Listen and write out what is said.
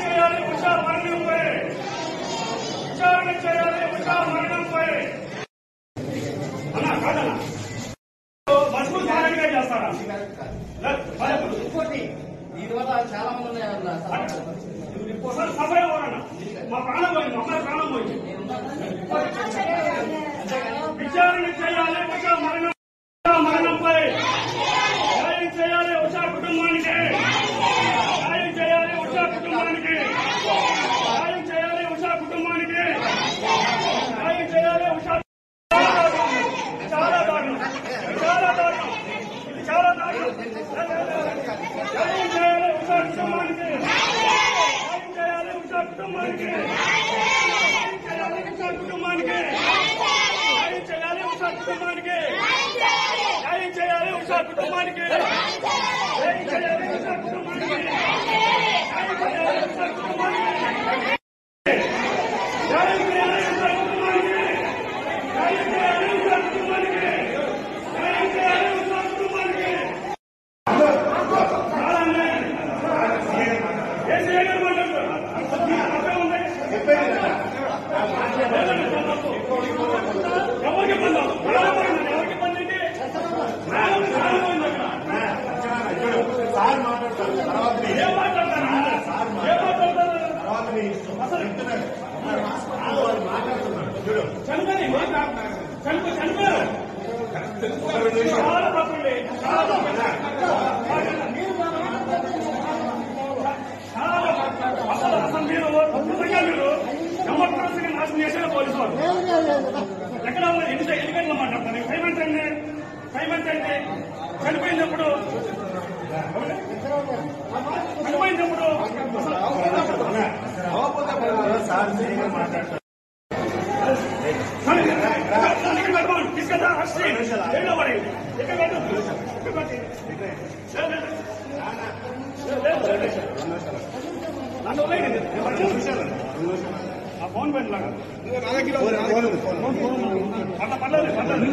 చేయాలి ఉషా మరణంపై, విచారణ చేయాలి ఉషా మరణంపై. అన్నా కాదన్నా మజబూత్ ధారణగా చేస్తారా? ఇంకోటి దీనివల్ల చాలా మంది ఉన్నాయన్న సఫర్ ఎవరన్నా మా ప్రాణం పోయింది, మా అమ్మాయి ప్రాణం పోయింది. విచారణ చేయాలి ఉషా మరణంపై, న్యాయం చేయాలి ఉషా కుటుంబానికి, న్యాయం చేయాలి ఉషా కుటుంబానికి, న్యాయం చేయాలి ఉషా కుటుంబానికి, న్యాయం చేయాలి ఉషా. చాలా దారుణం, చాలా దారుణం, ఇది చాలా దారుణం. న్యాయం చేయాలి ఉషా కుటుంబానికి, న్యాయం చేయాలి ఉషా కుటుంబానికి, న్యాయం చేయాలి ఉషా కుటుంబానికి, న్యాయం చేయాలి ఉషా కుటుంబానికి, న్యాయం చేయాలి ఉషా కుటుంబానికి, న్యాయం చేయాలి ఉషా కుటుంబానికి, న్యాయం చేయాలి ఉషా కుటుంబానికి, న్యాయం చేయాలి ఉషా కుటుంబానికి, న్యాయం చేయాలి ఉషా కుటుంబానికి, న్యాయం చేయాలి ఉషా కుటుంబానికి. చాలా అన్యాయం. ఏం చేయగలరు మాట్లాడుతున్నారు? తప్పే ఉంది. ఎవరికి ఇబ్బంది? ఎవరికి ఇబ్బంది ఏంటి? సార్ మాట్లాడతారు తర్వాత ఏం మాట్లాడతారా? ఏం మాట్లాడతారు? అసలు మాట్లాడుతున్నాడు చూడు చనిపోయి చనిపోయారు. చాలా తప్పుండి, చాలా తప్పు. అసలు మీరు నిజంగా మీరు డెమోక్రసీని నాశనం చేసేది పోలీసు వాళ్ళు. ఎక్కడ ఎన్ని గంటలు మాట్లాడతారు? పేమెంట్ అండి, పేమెంట్ అండి. చనిపోయినప్పుడు సార్ మాట్లాడతారు తీసుకెళ్తా ఏదో పడింది. ఆ ఫోన్ పెట్టి లాగా అట్లా పర్లేదు పర్లేదు.